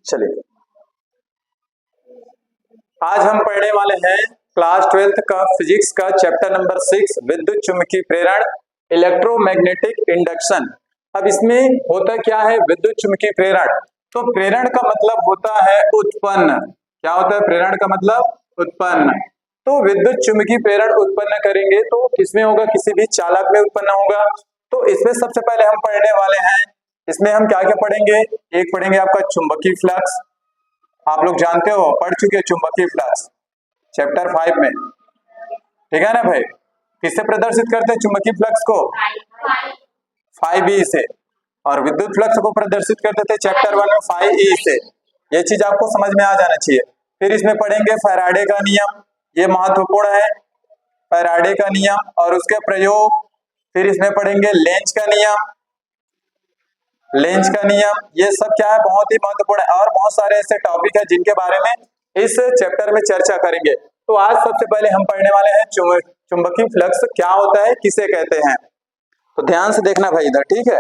चलिए, आज हम पढ़ने वाले हैं क्लास 12th का फिजिक्स का चैप्टर नंबर 6 विद्युत चुम्बकीय प्रेरण इलेक्ट्रोमैग्नेटिक इंडक्शन। अब इसमें होता क्या है विद्युत चुम्बकीय प्रेरण? तो प्रेरण का मतलब होता है उत्पन्न। क्या होता है प्रेरण का मतलब? उत्पन्न। तो विद्युत चुम्बकीय प्रेरण उत्पन्न करेंगे तो किसमें होगा? किसी भी चालक में उत्पन्न होगा। तो इसमें सबसे पहले हम पढ़ने वाले हैं, इसमें हम क्या क्या पढ़ेंगे? एक पढ़ेंगे आपका चुंबकीय फ्लक्स, आप लोग जानते हो, पढ़ चुके हैं चुंबकीय फ्लक्स चैप्टर 5 में, ठीक है ना भाई? किससे प्रदर्शित करते हैं चुंबकीय फ्लक्स को? 5e से। और विद्युत फ्लक्स को प्रदर्शित करते थे चैप्टर 1 में 5e से। ये चीज आपको समझ में आ जाना चाहिए। फिर इसमें पढ़ेंगे फैराडे का नियम, ये महत्वपूर्ण है, फैराडे का नियम और उसके प्रयोग। फिर इसमें पढ़ेंगे लेंज का नियम, लेंज का नियम, ये सब क्या है बहुत ही महत्वपूर्ण है। और बहुत सारे ऐसे टॉपिक है जिनके बारे में इस चैप्टर में चर्चा करेंगे। तो आज सबसे पहले हम पढ़ने वाले हैं चुंबकीय फ्लक्स क्या होता है, किसे कहते हैं। तो ध्यान से देखना भाई इधर, ठीक है?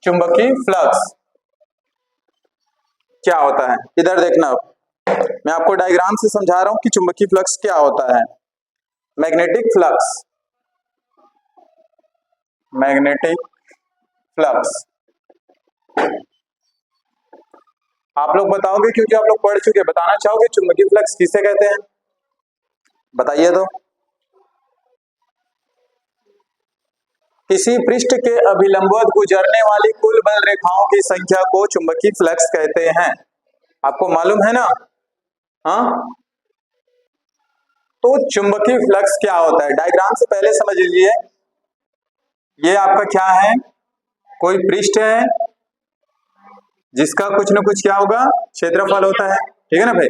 चुंबकीय फ्लक्स क्या होता है, इधर देखना। मैं आपको डायग्राम से समझा रहा हूं कि चुंबकीय फ्लक्स क्या होता है। मैग्नेटिक फ्लक्स, मैग्नेटिक फ्लक्स आप लोग बताओगे क्योंकि आप लोग पढ़ चुके, बताना चाहोगे चुंबकीय फ्लक्स किसे कहते हैं? बताइए तो। किसी पृष्ठ के अभिलंबवत गुजरने वाली कुल बल रेखाओं की संख्या को चुंबकीय फ्लक्स कहते हैं। आपको मालूम है ना? हाँ, तो चुंबकीय फ्लक्स क्या होता है डायग्राम से पहले समझ लीजिए। ये आपका क्या है? कोई पृष्ठ है जिसका कुछ न कुछ क्या होगा? क्षेत्रफल होता है, ठीक है ना भाई?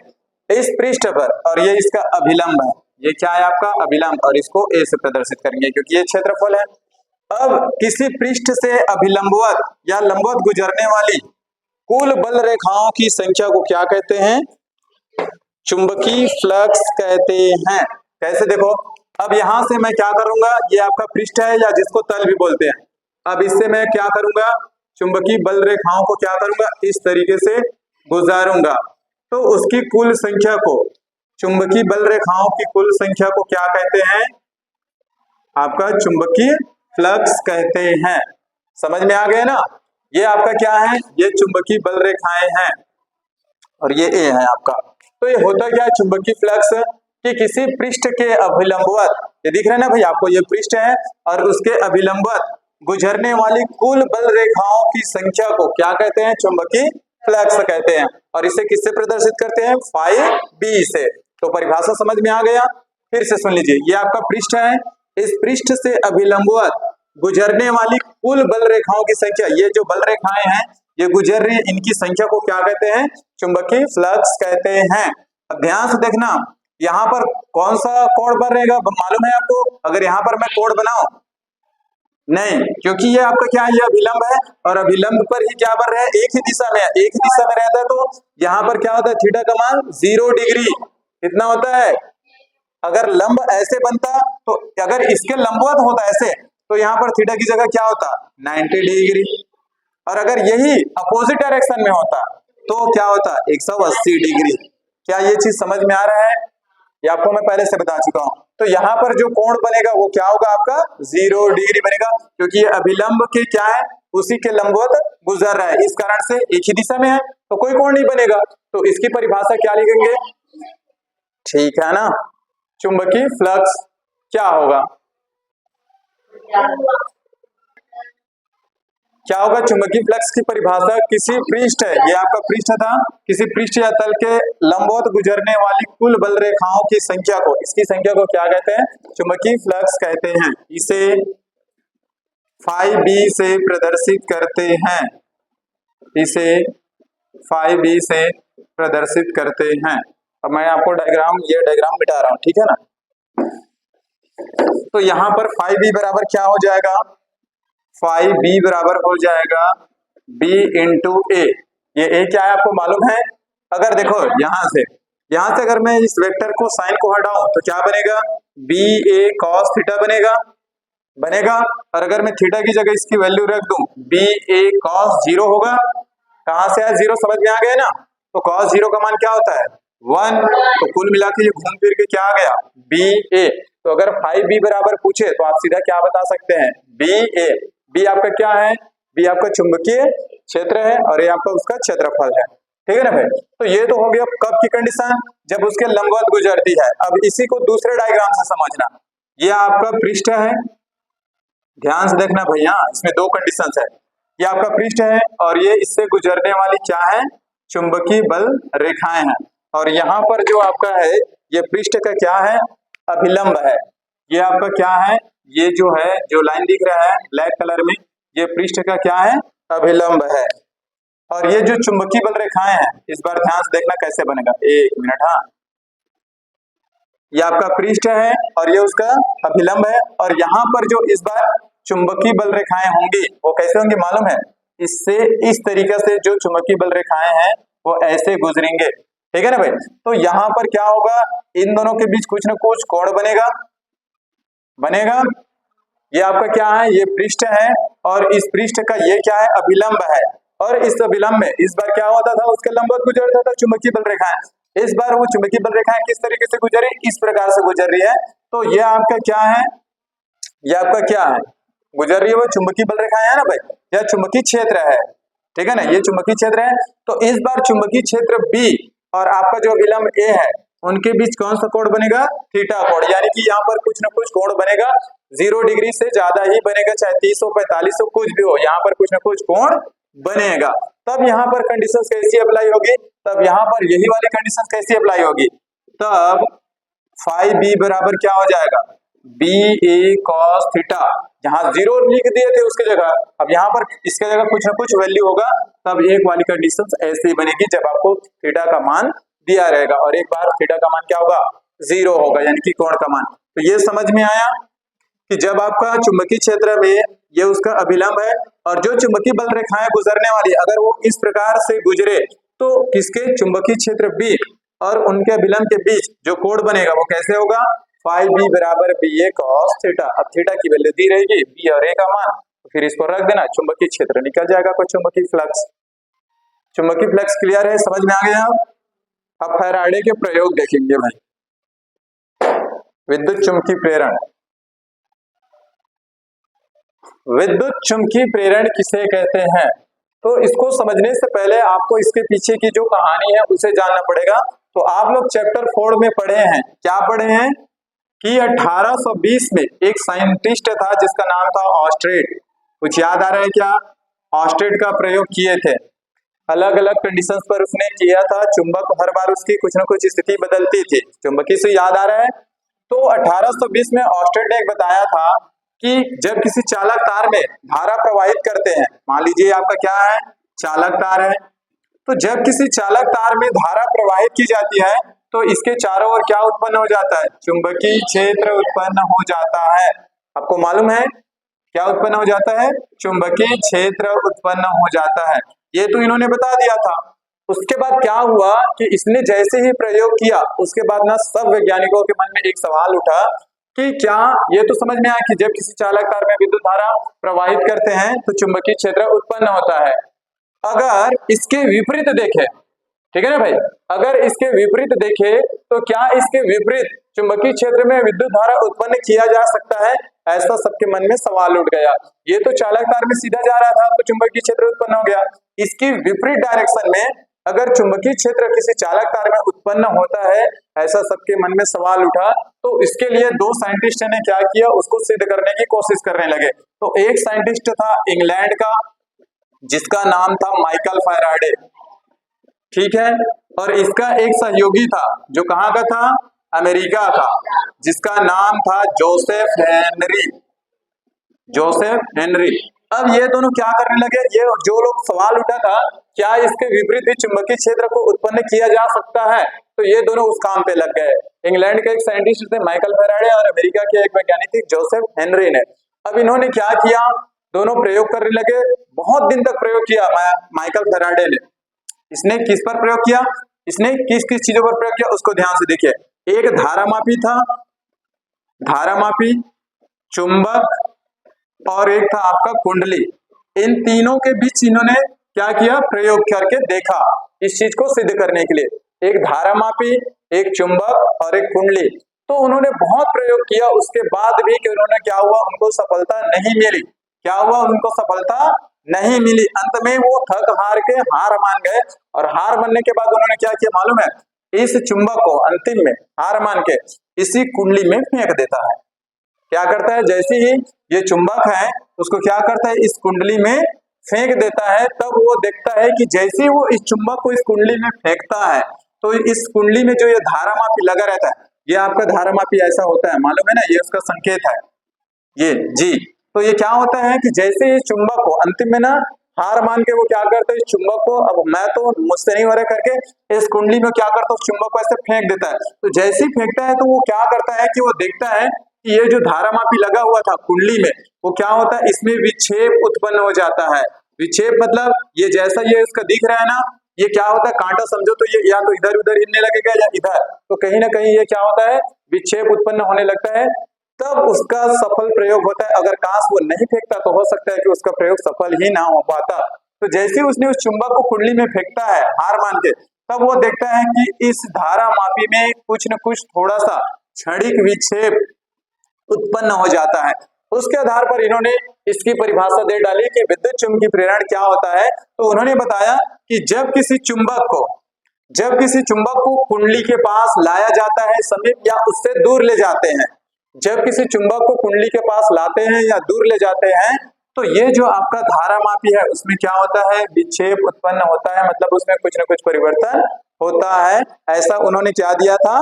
इस पृष्ठ पर, और ये इसका अभिलंब है, ये क्या है आपका? अभिलंब, और इसको ए से प्रदर्शित करेंगे क्योंकि ये क्षेत्रफल है। अब किसी पृष्ठ से अभिलंबवत या लंबवत गुजरने वाली कुल बल रेखाओं की संख्या को क्या कहते हैं? चुंबकीय फ्लक्स कहते हैं। कैसे? देखो, अब यहां से मैं क्या करूंगा, ये आपका पृष्ठ है या जिसको तल भी बोलते हैं। अब इससे मैं क्या करूंगा? चुंबकीय बल रेखाओं को क्या करूंगा? इस तरीके से गुजारूंगा। तो उसकी कुल संख्या को, चुंबकीय बल रेखाओं की कुल संख्या को क्या कहते हैं? आपका चुंबकीय फ्लक्स कहते हैं। समझ में आ गया ना? ये आपका क्या है? ये चुंबकीय बल रेखाएं हैं और ये ए है आपका। तो ये होता क्या है चुंबकीय फ्लक्स? कि किसी पृष्ठ के अभिलंबवत, ये दिख रहा है ना भाई आपको, ये पृष्ठ है और उसके अभिलंबवत गुजरने वाली कुल बल रेखाओं की संख्या को क्या कहते हैं? चुंबकीय फ्लक्स कहते हैं। और इसे किससे प्रदर्शित करते हैं? 5b से। तो परिभाषा समझ में आ गया? फिर से सुन लीजिए, ये आपका पृष्ठ है, इस पृष्ठ से अभिलंबवत गुजरने वाली कुल बल रेखाओं की संख्या, ये जो बल रेखाएं हैं ये गुजर रही है, इनकी संख्या को क्या कहते हैं? चुंबकीय फ्लक्स कहते हैं। अब ध्यान से देखना, यहाँ पर कौन सा कोण बनेगा मालूम है आपको? अगर यहाँ पर मैं कोण बनाऊं, नहीं, क्योंकि ये आपका क्या है? ये अभिलंब है और अभिलंब पर ही क्या बन रहा है? एक ही दिशा में है, एक ही दिशा में रहता है। तो यहाँ पर क्या होता है? थीटा का मान 0 डिग्री कितना होता है? अगर लंब ऐसे बनता, तो अगर इसके लंबवत होता ऐसे, तो यहाँ पर थीटा की जगह क्या होता? 90 डिग्री। और अगर यही अपोजिट डायरेक्शन में होता तो क्या होता? 180 डिग्री। क्या ये चीज समझ में आ रहा है? ये आपको मैं पहले से बता चुका हूं। तो यहाँ पर जो कोण बनेगा वो क्या होगा? आपका 0 डिग्री बनेगा, क्योंकि ये अभिलंब के क्या है? उसी के लंबवत गुजर रहा है, इस कारण से एक ही दिशा में है, तो कोई कोण नहीं बनेगा। तो इसकी परिभाषा क्या लिखेंगे? ठीक है ना? चुंबकीय फ्लक्स क्या होगा? क्या होगा चुंबकीय फ्लक्स की परिभाषा? किसी पृष्ठ है, ये आपका पृष्ठ था, किसी पृष्ठ या तल के लंबवत गुजरने वाली कुल बल रेखाओं की संख्या को, इसकी संख्या को क्या कहते हैं? चुंबकीय फ्लक्स कहते हैं। इसे 5b से प्रदर्शित करते हैं, इसे 5b से प्रदर्शित करते हैं। अब मैं आपको डायग्राम, ये डायग्राम मिटा रहा हूं, ठीक है ना? तो यहां पर 5b बराबर क्या हो जाएगा? 5b बराबर हो जाएगा b इंटू ए। ये a क्या है आपको मालूम है? अगर देखो यहां से अगर मैं इस वेक्टर को साइन को हटाऊं तो क्या बनेगा? b a cos थीटा बनेगा। और अगर मैं थीटा की जगह इसकी वैल्यू रख दूं b a cos 0 होगा। कहां से आया, 0 समझ में आ गया ना। तो cos 0 का मान क्या होता है 1, तो कुल मिला के ये घूम फिर के क्या आ गया बी ए। तो अगर 5b बराबर पूछे तो आप सीधा क्या बता सकते हैं बी ए। बी आपका क्या है, बी आपका चुंबकीय क्षेत्र है और ये आपका उसका क्षेत्रफल है, ठीक है ना भाई। तो ये तो हो गया कब की कंडीशन, जब उसके लंबवत गुजरती है। अब इसी को दूसरे डायग्राम से समझना, ये आपका पृष्ठ है, ध्यान से देखना भैया, इसमें दो कंडीशंस है। ये आपका पृष्ठ है और ये इससे गुजरने वाली क्या है, चुंबकीय बल रेखाएं हैं। और यहाँ पर जो आपका है ये पृष्ठ का क्या है, अभिलंब है। ये आपका क्या है, ये जो है जो लाइन दिख रहा है ब्लैक कलर में, ये पृष्ठ का क्या है, अभिलंब है। और ये जो चुंबकीय बल रेखाएं हैं, इस बार ध्यान से देखना कैसे बनेगा, एक मिनट। हाँ, ये आपका पृष्ठ है और ये उसका अभिलंब है। और यहाँ पर जो इस बार चुंबकीय बल रेखाएं होंगी वो कैसे होंगी मालूम है, इससे इस तरीके से जो चुंबकीय बल रेखाएं हैं वो ऐसे गुजरेंगे, ठीक है ना भाई। तो यहाँ पर क्या होगा, इन दोनों के बीच कुछ ना कुछ कोण बनेगा। ये आपका क्या है, ये पृष्ठ है और इस पृष्ठ का ये क्या है, अभिलंब है। और इस अभिलंब में इस बार क्या होता था, उसके लंबवत गुजरता था चुंबकीय बल रेखाएं। इस बार वो चुंबकीय बल रेखाएं किस तरीके से गुजरी, इस प्रकार से गुजर रही है। तो ये आपका क्या है, ये आपका क्या है, गुजर रही है वो चुंबकीय बल रेखाएं है ना भाई, यह चुंबकीय क्षेत्र है, ठीक है ना, ये चुंबकीय क्षेत्र है। तो इस बार चुंबकीय क्षेत्र बी और आपका जो अभिलंब ए है उनके बीच कौन सा कोण बनेगा, थीटा कोण। यानी कि यहाँ पर कुछ ना कुछ कोण बनेगा, 0 डिग्री से ज्यादा ही बनेगा, चाहे 30 हो 45 हो कुछ भी हो, यहाँ पर कुछ ना कुछ कोण बनेगा। तब यहाँ पर कंडीशंस कैसी अप्लाई होगी, तब यहाँ पर यही वाली कंडीशंस कैसी अप्लाई होगी, तब फाइ बी बराबर क्या हो जाएगा, बी ए कॉस थीटा। जहां 0 लिख दिए थे उसके जगह अब यहाँ पर इसके जगह कुछ ना कुछ वैल्यू होगा, तब एक वाली कंडीशंस ऐसे ही बनेगी जब आपको थीटा का मान दिया रहेगा और एक बार थीटा का मान क्या होगा 0 होगा, यानी कि कोण का मान। तो ये समझ में आया कि जब आपका चुंबकीय क्षेत्र में ये उसका अभिलंब है और जो चुंबकीय बल रेखाएं गुजरने वाली अगर वो इस प्रकार से गुजरे तो किसके, चुंबकीय क्षेत्र बी और उनके अभिलंब के बीच जो कोण बनेगा वो कैसे होगा, फाइ बी बराबर बी ए कॉस थीटा। अब थीटा की वैल्यू दी रहेगी बी और ए का मान, तो फिर इसको रख देना, चुंबकीय क्षेत्र निकल जाएगा कोई चुंबकीय फ्लक्स। चुंबकीय फ्लक्स क्लियर है, समझ में आ गया। अब फैराडे के प्रयोग देखेंगे भाई, विद्युत चुंबकीय प्रेरण। विद्युत चुंबकीय प्रेरण किसे कहते हैं, तो इसको समझने से पहले आपको इसके पीछे की जो कहानी है उसे जानना पड़ेगा। तो आप लोग चैप्टर 4 में पढ़े हैं, क्या पढ़े हैं कि 1820 में एक साइंटिस्ट था जिसका नाम था ऑस्ट्रेट। कुछ याद आ रहा है क्या, ऑस्ट्रेट का प्रयोग किए थे, अलग अलग कंडीशंस पर उसने किया था। चुंबक हर बार उसकी कुछ ना कुछ स्थिति बदलती थी, चुंबकीय से याद आ रहा है। तो 1820 में ऑस्ट्रेट ने बताया था कि जब किसी चालक तार में धारा प्रवाहित करते हैं, मान लीजिए आपका क्या है, चालक तार है, तो जब किसी चालक तार में धारा प्रवाहित की जाती है तो इसके चारों ओर क्या उत्पन्न हो जाता है, चुंबकीय क्षेत्र उत्पन्न हो जाता है। आपको मालूम है क्या उत्पन्न हो जाता है, चुंबकीय क्षेत्र उत्पन्न हो जाता है, ये तो इन्होंने बता दिया था। उसके बाद क्या हुआ कि इसने जैसे ही प्रयोग किया उसके बाद ना सब वैज्ञानिकों के मन में एक सवाल उठा कि क्या ये तो समझ में आया कि जब किसी चालक तार में विद्युत धारा प्रवाहित करते हैं तो चुंबकीय क्षेत्र उत्पन्न होता है। अगर इसके विपरीत देखें, ठीक है ना भाई, अगर इसके विपरीत देखे तो क्या इसके विपरीत चुंबकीय क्षेत्र में विद्युत धारा उत्पन्न किया जा सकता है, ऐसा सबके मन में सवाल उठ गया। ये तो चालक तार में सीधा जा रहा था तो चुंबकीय क्षेत्र उत्पन्न हो गया, इसकी विपरीत डायरेक्शन में अगर चुंबकीय क्षेत्र किसी चालक तार में उत्पन्न होता है, ऐसा सबके मन में सवाल उठा। तो इसके लिए दो साइंटिस्ट ने क्या किया, उसको सिद्ध करने की कोशिश करने लगे। तो एक साइंटिस्ट था इंग्लैंड का जिसका नाम था माइकल फैराडे, ठीक है, और इसका एक सहयोगी था जो कहाँ का था, अमेरिका का, जिसका नाम था जोसेफ हेनरी। अब ये दोनों क्या करने लगे, ये जो लोग सवाल उठा था क्या इसके विपरीत भी चुंबकीय क्षेत्र को उत्पन्न किया जा सकता है, तो ये दोनों उस काम पे लग गए। इंग्लैंड के एक साइंटिस्ट थे माइकल फैराडे और अमेरिका के एक वैज्ञानिक थे जोसेफ हेनरी ने। अब इन्होंने क्या किया, दोनों प्रयोग करने लगे, बहुत दिन तक प्रयोग किया माइकल फैराडे ने। इसने किस पर प्रयोग किया, इसने किस किस चीजों पर प्रयोग किया उसको ध्यान से देखिए। एक धारामापी था, धारामापी, चुंबक और एक था आपका कुंडली। इन तीनों के बीच इन्होंने क्या किया, प्रयोग करके देखा इस चीज को सिद्ध करने के लिए, एक धारामापी, एक चुंबक और एक कुंडली। तो उन्होंने बहुत प्रयोग किया, उसके बाद भी कि उन्होंने क्या हुआ, उनको सफलता नहीं मिली। क्या हुआ, उनको सफलता नहीं मिली। अंत में वो थक हार के हार मान गए, और हार मानने के बाद उन्होंने क्या किया मालूम है, इस चुंबक को अंतिम में हार मान के इसी कुंडली में फेंक देता है। क्या करता है, जैसे ही ये चुंबक है उसको क्या करता है, इस कुंडली में फेंक देता है। तब वो देखता है कि जैसे ही वो इस चुंबक को इस कुंडली में फेंकता है तो इस कुंडली में जो ये धारामापी लगा रहता है, ये आपका धारामापी ऐसा होता है मालूम है ना, ये उसका संकेत है ये जी। तो ये क्या होता है कि जैसे इस चुंबक को अंतिम में ना हार मान के वो क्या करता है, इस चुंबक को अब मैं तो मुझसे नहीं हो रहा करके इस कुंडली में क्या करता है, उस चुंबक को ऐसे फेंक देता है। तो जैसे ही फेंकता है तो वो क्या करता है कि वो देखता है कि ये जो धारामापी लगा हुआ था कुंडली में, वो क्या होता है, इसमें विक्षेप उत्पन्न हो जाता है। विक्षेप मतलब ये जैसा ये इसका दिख रहा है ना, ये क्या होता है, कांटा समझो तो ये या तो इधर उधर हिलने लगेगा या इधर, तो कहीं ना कहीं ये क्या होता है, विक्षेप उत्पन्न होने लगता है। तब उसका सफल प्रयोग होता है। अगर काश वो नहीं फेंकता तो हो सकता है कि उसका प्रयोग सफल ही ना हो पाता। तो जैसे उसने उस चुंबक को कुंडली में फेंकता है हार मान के, तब वो देखता है कि इस धारा मापी में कुछ न कुछ थोड़ा सा क्षणिक विक्षेप उत्पन्न हो जाता है। उसके आधार पर इन्होंने इसकी परिभाषा दे डाली कि विद्युत चुंबकीय प्रेरण क्या होता है। तो उन्होंने बताया कि जब किसी चुंबक को कुंडली के पास लाया जाता है, समीप या उससे दूर ले जाते हैं, जब किसी चुंबक को कुंडली के पास लाते हैं या दूर ले जाते हैं, तो ये जो आपका धारामापी है उसमें क्या होता है, विक्षेप उत्पन्न होता है, मतलब उसमें कुछ न कुछ परिवर्तन होता है। ऐसा उन्होंने क्या दिया था,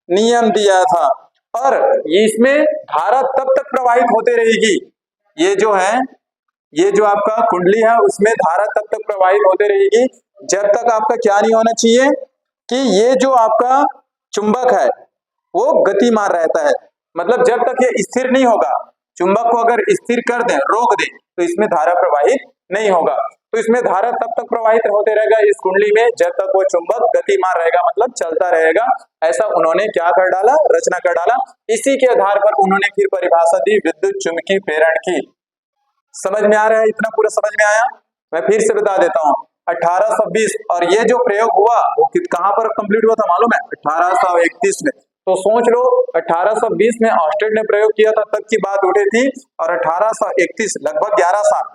नियम दिया था। और इसमें धारा तब तक प्रवाहित होते रहेगी, ये जो है, ये जो आपका कुंडली है उसमें धारा तब तक प्रवाहित होते रहेगी जब तक आपका क्या नहीं होना चाहिए कि ये जो आपका चुंबक है वो गतिमान रहता है। मतलब जब तक ये स्थिर नहीं होगा, चुंबक को अगर स्थिर कर दें, रोक दें, तो इसमें धारा प्रवाहित नहीं होगा। तो इसमें धारा तब तक प्रवाहित होते रहेगा इस कुंडली में जब तक वो चुंबक गतिमान रहेगा, मतलब चलता रहेगा। ऐसा उन्होंने क्या कर डाला, रचना कर डाला। इसी के आधार पर उन्होंने फिर परिभाषा दी विद्युत चुंबकीय प्रेरण की। समझ में आ रहा है, इतना पूरा समझ में आया? मैं फिर से बता देता हूँ, 1820, और ये जो प्रयोग हुआ वो कहाँ पर कंप्लीट हुआ था मालूम है, 1831 में। तो सोच लो 1820 में ऑस्टेड ने प्रयोग किया था, तब की बात उठी थी, और 1831 लगभग 11 साल।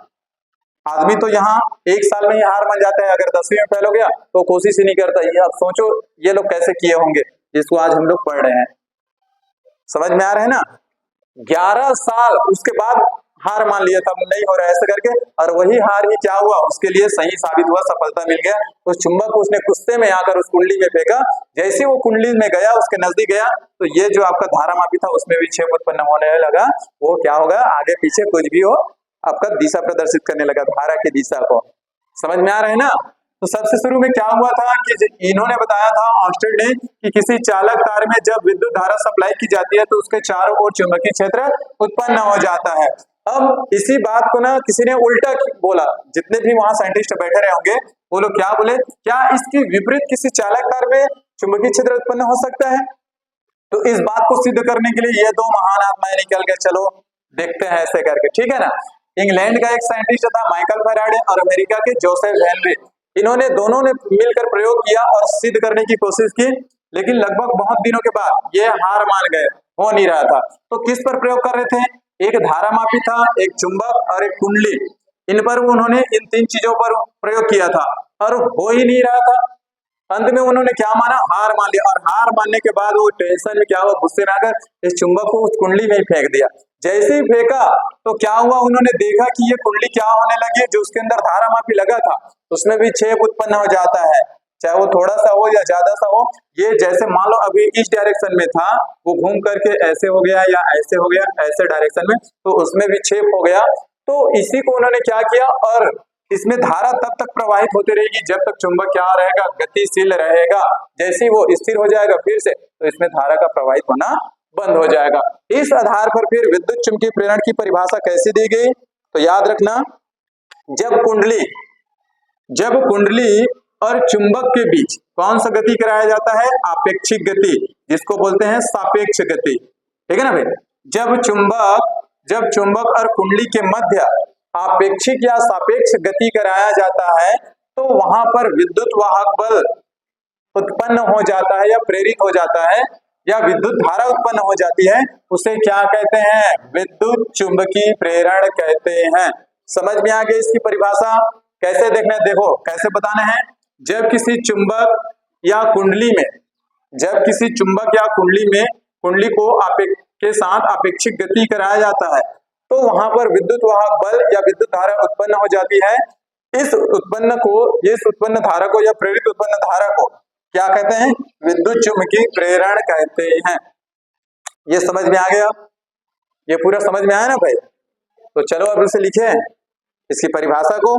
आदमी तो यहाँ एक साल में ही हार मान जाता है, अगर 10वीं में फेल हो गया तो कोशिश ही नहीं करता। ये अब सोचो ये लोग कैसे किए होंगे जिसको आज हम लोग पढ़ रहे हैं। समझ में आ रहा है ना? 11 साल उसके बाद हार मान लिया था, नहीं हो रहा है ऐसे करके, और वही हार ही क्या हुआ, उसके लिए सही साबित हुआ, सफलता मिल गया। उस चुंबक को उसने गुस्से में आकर उस कुंडली में फेंका, जैसे वो कुंडली में गया, उसके नजदीक गया, तो ये जो आपका धारामापी था उसमें विक्षेप उत्पन्न होने लगा। वो क्या होगा, आगे पीछे कुछ भी हो, आपका दिशा प्रदर्शित करने लगा, धारा की दिशा को। समझ में आ रहा है ना? तो सबसे शुरू में क्या हुआ था कि इन्होंने बताया था ऑस्टेड ने कि किसी चालक तार में जब विद्युत धारा सप्लाई की जाती है तो उसके चारों ओर चुंबकीय क्षेत्र उत्पन्न हो जाता है। अब इसी बात को ना किसी ने उल्टा बोला, जितने भी वहां साइंटिस्ट बैठे रहे होंगे वो लोग क्या बोले, क्या इसकी विपरीत किसी चालक तार में चुंबकीय क्षेत्र उत्पन्न हो सकता है? तो इस बात को सिद्ध करने के लिए ये दो महान आत्माएं निकल के चलो देखते हैं ऐसे करके, ठीक है ना। इंग्लैंड का एक साइंटिस्ट था माइकल फैराडे, और अमेरिका के जोसेफ हेनरी, इन्होंने दोनों ने मिलकर प्रयोग किया और सिद्ध करने की कोशिश की, लेकिन लगभग बहुत दिनों के बाद ये हार मान गए, हो नहीं रहा था। तो किस पर प्रयोग कर रहे थे, एक धारामापी था, एक चुंबक और एक कुंडली, इन पर उन्होंने इन तीन चीजों पर प्रयोग किया था और हो ही नहीं रहा था। अंत में उन्होंने क्या माना, हार मान लिया, और हार मानने के बाद वो टेंशन में क्या हुआ, गुस्से में आकर इस चुंबक को उस कुंडली में ही फेंक दिया। जैसे ही फेंका तो क्या हुआ, उन्होंने देखा कि ये कुंडली क्या होने लगी, जो उसके अंदर धारामापी लगा था उसमें भी छेद उत्पन्न हो जाता है, चाहे वो थोड़ा सा हो या ज्यादा सा हो। ये जैसे मान लो अभी इस डायरेक्शन में था, वो घूम करके ऐसे हो गया या ऐसे हो गया, ऐसे डायरेक्शन में, तो उसमें भी छेद हो गया। तो इसी को उन्होंने क्या किया, और इसमें धारा तब तक प्रवाहित होती रहेगी जब तक चुंबक क्या रहेगा, गतिशील रहेगा। जैसे ही वो स्थिर हो जाएगा फिर से, तो इसमें धारा का प्रवाहित होना बंद हो जाएगा। इस आधार पर फिर विद्युत चुंबकीय प्रेरण की परिभाषा कैसे दी गई, तो याद रखना, जब कुंडली और चुंबक के बीच कौन सा गति कराया जाता है, आपेक्षिक गति, जिसको बोलते हैं सापेक्ष गति, ठीक है ना भाई। जब चुंबक और कुंडली के मध्य आपेक्षिक या सापेक्ष गति कराया जाता है तो वहां पर विद्युत वाहक बल उत्पन्न हो जाता है या प्रेरित हो जाता है या विद्युत धारा उत्पन्न हो जाती है, उसे क्या कहते हैं? विद्युत चुंबकीय प्रेरण कहते हैं। समझ में आ गई इसकी परिभाषा? कैसे देखना है, देखो कैसे बताना है। जब किसी चुंबक या कुंडली में, जब किसी चुंबक या कुंडली में कुंडली को के साथ आपेक्षिक गति कराया जाता है तो वहां पर विद्युत वाहक बल या विद्युत धारा उत्पन्न हो जाती है। इस उत्पन्न धारा को या प्रेरित उत्पन्न धारा को क्या कहते हैं? विद्युत चुंबकीय प्रेरण कहते हैं। ये समझ में आ गया? ये पूरा समझ में आया ना भाई? तो चलो अब इसे लिखे इसकी परिभाषा को,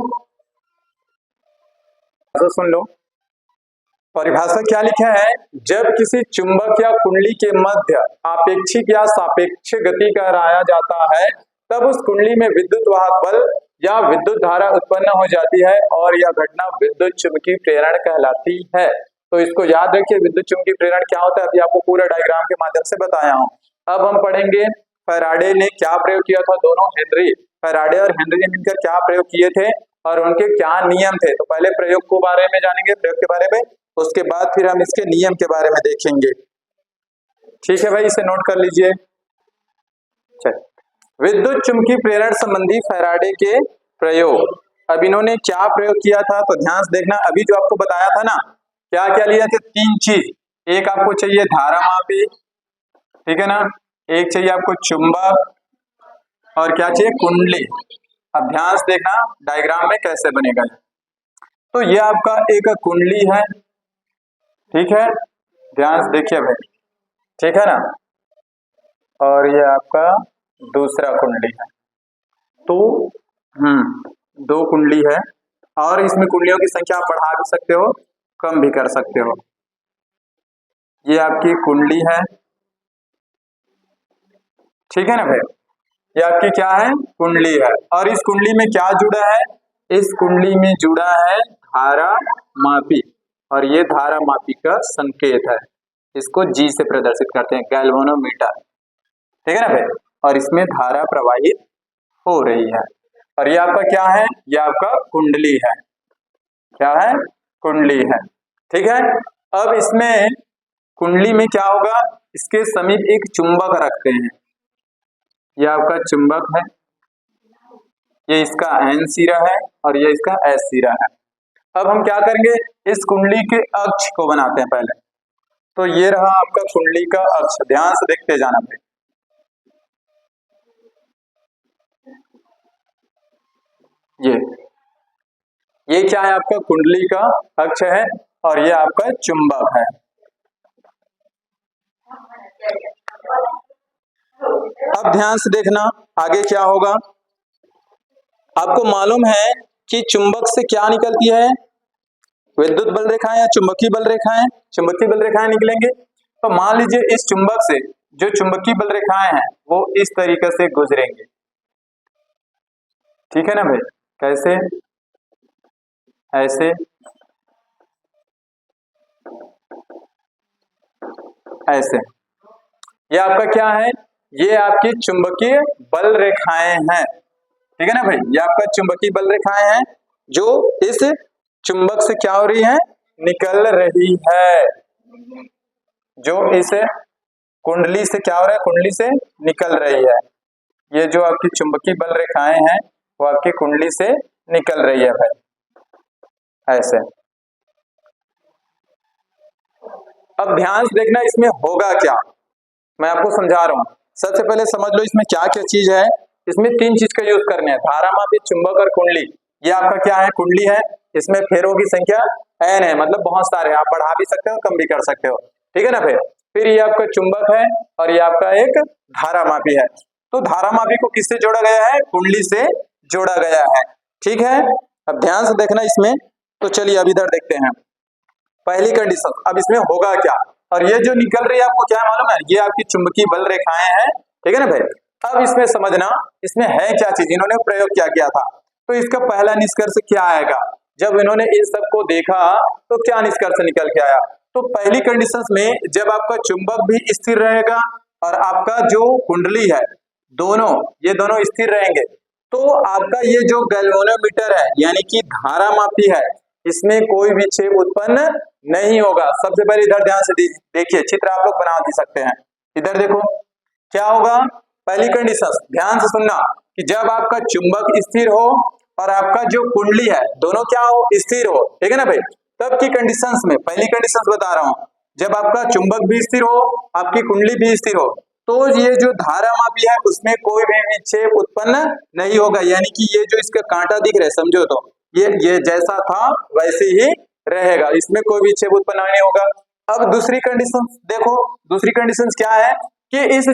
तो सुन लो। परिभाषा क्या लिखा है? जब किसी चुंबक या कुंडली के मध्य आपेक्षिक या सापेक्ष गति कराया जाता है तब उस कुंडली में विद्युत वाहक बल या विद्युत धारा उत्पन्न हो जाती है और यह घटना विद्युत चुंबकीय प्रेरण कहलाती है। तो इसको याद रखिए, विद्युत चुंबकीय प्रेरण क्या होता है अभी आपको पूरा डायग्राम के माध्यम से बताया हूं। अब हम पढ़ेंगे फैराडे ने क्या प्रयोग किया था। दोनों फैराडे और हेनरी ने मिलकर क्या प्रयोग किए थे और उनके क्या नियम थे। तो पहले प्रयोग के बारे में जानेंगे, प्रयोग के बारे में, उसके बाद फिर हम इसके नियम के बारे में देखेंगे। ठीक है भाई, इसे नोट कर लीजिए। चल, विद्युत चुंबकीय प्रेरण संबंधी फैराडे के प्रयोग। अब इन्होंने क्या प्रयोग किया था तो ध्यान से देखना। अभी जो आपको बताया था ना, क्या क्या लिया थे? 3 चीज। एक आपको चाहिए धारा मापी, ठीक है ना, एक चाहिए आपको चुंबक और क्या चाहिए? कुंडली। अब ध्यान से देखना डायग्राम में कैसे बनेगा। तो ये आपका एक कुंडली है, ठीक है, ध्यान से देखिए भाई, ठीक है ना, और ये आपका दूसरा कुंडली है। तो 2 कुंडली है और इसमें कुंडलियों की संख्या आप बढ़ा भी सकते हो, कम भी कर सकते हो। ये आपकी कुंडली है, ठीक है ना भाई, ये आपकी क्या है? कुंडली है। और इस कुंडली में क्या जुड़ा है? इस कुंडली में जुड़ा है धारा मापी, और ये धारा मापी का संकेत है, इसको G से प्रदर्शित करते हैं, गैल्वेनोमीटर, ठीक है ना भाई। और इसमें धारा प्रवाहित हो रही है और ये आपका क्या है? ये आपका कुंडली है। क्या है? कुंडली है, ठीक है। अब इसमें कुंडली में क्या होगा? इसके समीप एक चुंबक रखते हैं, ये आपका चुंबक है, ये इसका N सिरा है और ये इसका S सिरा है। अब हम क्या करेंगे? इस कुंडली के अक्ष को बनाते हैं पहले। तो ये रहा आपका कुंडली का अक्ष, ध्यान से देखते जाना भाई। ये क्या है? आपका कुंडली का अक्ष है और ये आपका चुंबक है। अब ध्यान से देखना आगे क्या होगा। आपको मालूम है कि चुंबक से क्या निकलती है? विद्युत बल रेखाएं या चुंबकीय बल रेखाएं? चुंबकीय बल रेखाएं निकलेंगे। तो मान लीजिए इस चुंबक से जो चुंबकीय बल रेखाएं हैं वो इस तरीके से गुजरेंगे, ठीक है ना भाई। कैसे? ऐसे, ऐसे। ये आपका क्या है? ये आपकी चुंबकीय बल रेखाएं हैं, ठीक है ना भाई। ये आपका चुंबकीय बल रेखाएं हैं जो इस चुंबक से क्या हो रही है? निकल रही है, जो इस कुंडली से क्या हो रहा है? कुंडली से निकल रही है। ये जो आपकी चुंबकीय बल रेखाएं हैं वो आपकी कुंडली से निकल रही है भाई, ऐसे। अब ध्यान से देखना इसमें होगा क्या, मैं आपको समझा रहा हूं। सबसे पहले समझ लो इसमें क्या क्या चीज है। इसमें 3 चीज का यूज करने हैं, धारा मापी, चुंबक और कुंडली। ये आपका क्या है? कुंडली है, इसमें फेरों की संख्या N है, मतलब बहुत सारे, आप बढ़ा भी सकते हो कम भी कर सकते हो, ठीक है ना भाई। फिर ये आपका चुंबक है और ये आपका एक धारा मापी है। तो धारा मापी को किससे जोड़ा गया है? कुंडली से जोड़ा गया है, ठीक है। अब ध्यान से देखना इसमें। तो चलिए अब इधर देखते हैं पहली कंडीशन। अब इसमें होगा क्या? और ये जो निकल रही है आपको क्या मालूम है? ये आपकी चुंबकीय बल रेखाएं हैं, ठीक है ना भाई। अब इसमें समझना इसमें है क्या चीज, इन्होंने प्रयोग क्या किया था। तो इसका पहला निष्कर्ष क्या आएगा? जब इन्होंने इन सब को देखा तो क्या निष्कर्ष निकल के आया? तो पहली कंडीशन में जब आपका चुंबक भी स्थिर रहेगा और आपका जो कुंडली है, दोनों ये दोनों स्थिर रहेंगे तो आपका ये जो गैल्वेनोमीटर है यानी कि धारा मापी है, इसमें कोई विक्षेप उत्पन्न नहीं होगा। सबसे पहले इधर ध्यान से देखिए, चित्र आप लोग बना दे सकते हैं। इधर देखो क्या होगा, पहली कंडीशन ध्यान से सुनना कि जब आपका चुंबक स्थिर हो और आपका जो कुंडली है दोनों क्या हो, स्थिर हो, ठीक है ना भाई, तब की कंडीशंस में पहली कंडीशंस बता रहा हूं, जब आपका चुंबक भी स्थिर हो, आपकी कुंडली भी स्थिर हो, तो ये जो धारा मापी है उसमें कोई भी विक्षेप उत्पन्न नहीं होगा। यानी कि ये जो इसका कांटा दिख रहा है, समझो तो ये जैसा था वैसे ही रहेगा, इसमें कोई विक्षेप उत्पन्न नहीं होगा। अब दूसरी कंडीशन देखो, दूसरी कंडीशन क्या है कि इस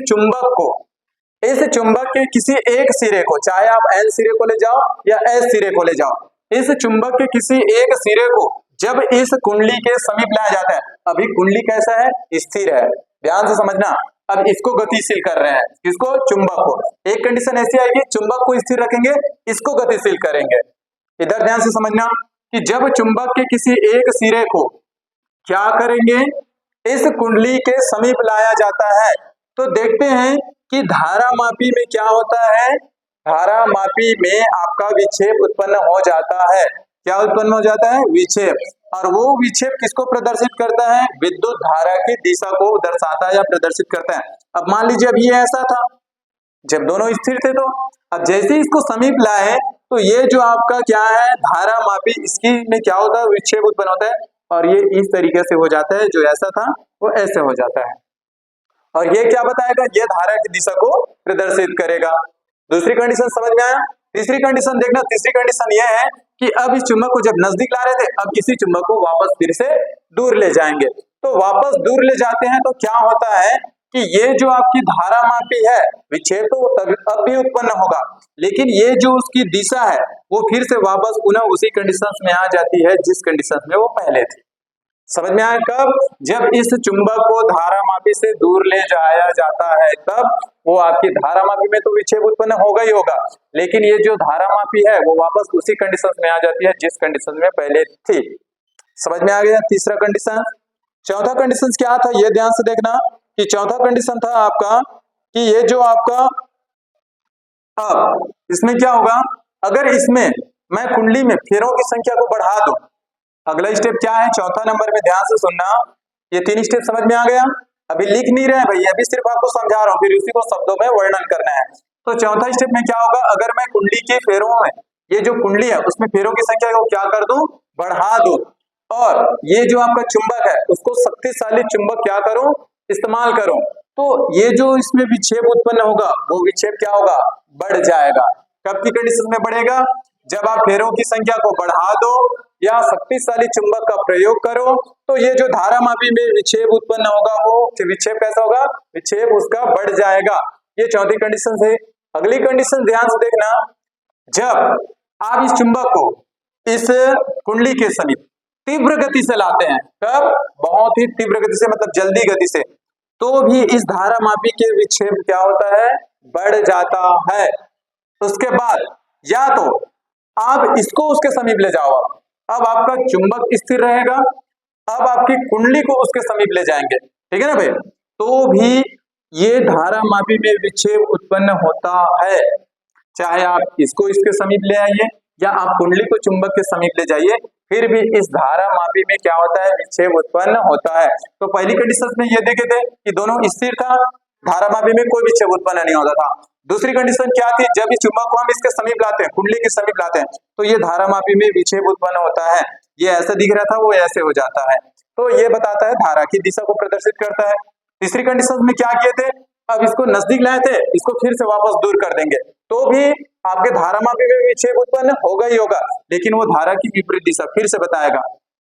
चुंबक के किसी एक सिरे को, चाहे आप N सिरे को ले जाओ या S सिरे को ले जाओ, इस चुंबक के किसी एक सिरे को जब इस कुंडली के समीप लाया जाता है, अभी कुंडली कैसा है, स्थिर है, ध्यान से समझना। अब इसको गतिशील कर रहे हैं, किसको, चुंबक को। एक कंडीशन ऐसी आएगी, चुंबक को स्थिर रखेंगे, इसको गतिशील करेंगे। इधर ध्यान से समझना कि जब चुंबक के किसी एक सिरे को क्या करेंगे, इस कुंडली के समीप लाया जाता है, तो देखते हैं कि धारा मापी में क्या होता है, धारा मापी में आपका विक्षेप उत्पन्न हो जाता है। क्या उत्पन्न हो जाता है, विक्षेप। और वो विक्षेप किसको प्रदर्शित करता है, विद्युत धारा की दिशा को दर्शाता है या प्रदर्शित करता है। अब मान लीजिए अब ये ऐसा था, जब दोनों स्थिर थे, तो अब जैसे ही इसको समीप लाए तो ये जो आपका क्या है, धारा मापी, इसकी में क्या होता है, विक्षेप उत्पन्न होता है, और ये इस तरीके से हो जाता है, जो ऐसा था वो ऐसे हो जाता है। और ये क्या बताएगा, ये धारा की दिशा को प्रदर्शित करेगा। दूसरी कंडीशन समझ में आया। तीसरी कंडीशन देखना, तीसरी कंडीशन ये है कि अब इस चुंबक को जब नजदीक ला रहे थे, अब इसी चुंबक को वापस फिर से दूर ले जाएंगे। तो वापस दूर ले जाते हैं तो क्या होता है कि ये जो आपकी धारा मापी है, विक्षेप तो अब भी उत्पन्न होगा, लेकिन ये जो उसकी दिशा है वो फिर से वापस पुनः उसी कंडीशन में आ जाती है जिस कंडीशन में वो पहले थी। समझ में आया, कब, जब इस चुंबक को धारा मापी से दूर ले जाया जाता है, तब वो आपकी धारा मापी में तो विक्षेप उत्पन्न होगा ही होगा, लेकिन ये जो धारा मापी है वो वापस उसी कंडीशन में आ जाती है जिस कंडीशन में पहले थी। समझ में आ गया तीसरा कंडीशन। चौथा कंडीशन क्या था, ये ध्यान से देखना कि चौथा कंडीशन था आपका कि ये जो आपका, अब इसमें क्या होगा, अगर इसमें मैं कुंडली में फेरों की संख्या को बढ़ा दूं, अगला स्टेप क्या है, चौथा नंबर में ध्यान से सुनना, ये 3 स्टेप समझ में आ गया। अभी लिख नहीं रहे भाई, अभी सिर्फ आपको समझा रहा हूं, फिर उसी को शब्दों में वर्णन करना है। तो चौथा स्टेप में क्या होगा, अगर मैं कुंडली के फेरों में, ये जो कुंडली है उसमें फेरों की संख्या को क्या कर दूं, बढ़ा दूं, और ये जो आपका चुंबक है उसको शक्तिशाली चुंबक क्या करूं, इस्तेमाल करूं, तो ये जो इसमें विक्षेप उत्पन्न होगा वो विक्षेप क्या होगा, बढ़ जाएगा। कब की कंडीशन में बढ़ेगा, जब आप फेरों की संख्या को बढ़ा दो या शक्तिशाली चुंबक का प्रयोग करो, तो ये जो धारा मापी में विक्षेप उत्पन्न होगा वो विक्षेप कैसा होगा, विक्षेप उसका बढ़ जाएगा। ये चौथी कंडीशन है। अगली कंडीशन ध्यान से देखना, जब आप इस चुंबक को इस कुंडली के समीप तीव्र गति से लाते हैं, कब, बहुत ही तीव्र गति से, मतलब जल्दी गति से, तो भी इस धारा मापी के विक्षेप क्या होता है, बढ़ जाता है। उसके बाद या तो आप इसको उसके समीप ले जाओ, अब आपका चुंबक स्थिर रहेगा, अब आपकी कुंडली को उसके समीप ले जाएंगे, ठीक है ना भाई, तो भी ये धारा मापी में विक्षेप उत्पन्न होता है। चाहे आप इसको इसके समीप ले आइए या आप कुंडली को चुंबक के समीप ले जाइए, फिर भी इस धारा मापी में क्या होता है, विक्षेप उत्पन्न होता है। तो पहली कंडीशन में ये देखे थे कि दोनों स्थिर था, धारा मापी में कोई विक्षेप उत्पन्न नहीं होता था। दूसरी कंडीशन क्या थी, जब इस चुंबक को हम इसके समीप लाते हैं, कुंडली के समीप लाते हैं, तो ये धारा मापी में विक्षेप उत्पन्न होता है। ये ऐसा दिख रहा था, वो ऐसे हो जाता है, तो ये बताता है धारा की दिशा को प्रदर्शित करता है। तीसरी कंडीशन में क्या किए थे, अब इसको नजदीक लाए थे, इसको फिर से वापस दूर कर देंगे, तो भी आपके धारा मापी में विक्षेप उत्पन्न होगा ही होगा, लेकिन वो धारा की विपरीत दिशा फिर से बताएगा,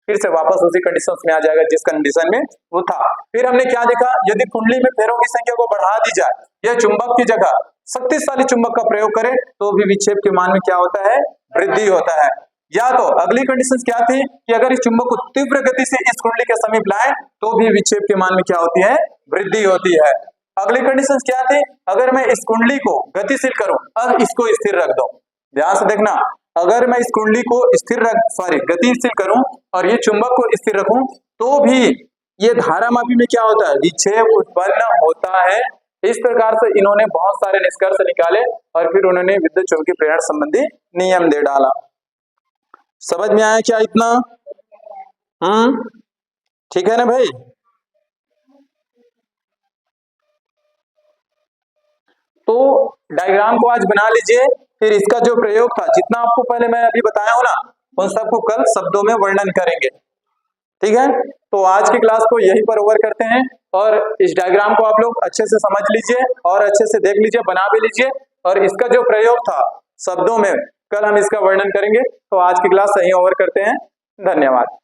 फिर से वापस उसी कंडीशन में आ जाएगा जिस कंडीशन में वो था। फिर हमने क्या देखा, यदि कुंडली में फेरों की संख्या को बढ़ा दी जाए या चुंबक की जगह शक्तिशाली चुंबक का प्रयोग करें, तो भी विक्षेप के मान में क्या होता है, वृद्धि होता है। या तो अगली कंडीशन क्या थी कि अगर इस चुंबक को तीव्र गति से इस कुंडली के समीप लाएं, तो भी विक्षेप के मान में क्या होती है, वृद्धि होती है। अगली कंडीशन क्या थी, अगर मैं इस कुंडली को गतिशील करूं, अब इसको स्थिर रख दो, ध्यान से देखना, अगर मैं इस कुंडली को गतिशील करूं और ये चुंबक को स्थिर रखूं, तो भी ये धारा मापी में क्या होता है, विक्षेप उत्पन्न होता है। इस प्रकार से इन्होंने बहुत सारे निष्कर्ष निकाले और फिर उन्होंने विद्युत चुंबकीय प्रेरण संबंधी नियम दे डाला। समझ में आया क्या इतना? ठीक है ना भाई? तो डायग्राम को आज बना लीजिए, फिर इसका जो प्रयोग था जितना आपको पहले मैं अभी बताया हूं ना, उन सबको कल शब्दों में वर्णन करेंगे। ठीक है, तो आज की क्लास को यहीं पर ओवर करते हैं और इस डायग्राम को आप लोग अच्छे से समझ लीजिए और अच्छे से देख लीजिए, बना भी लीजिए, और इसका जो प्रयोग था शब्दों में कल हम इसका वर्णन करेंगे। तो आज की क्लास यहीं ओवर करते हैं। धन्यवाद।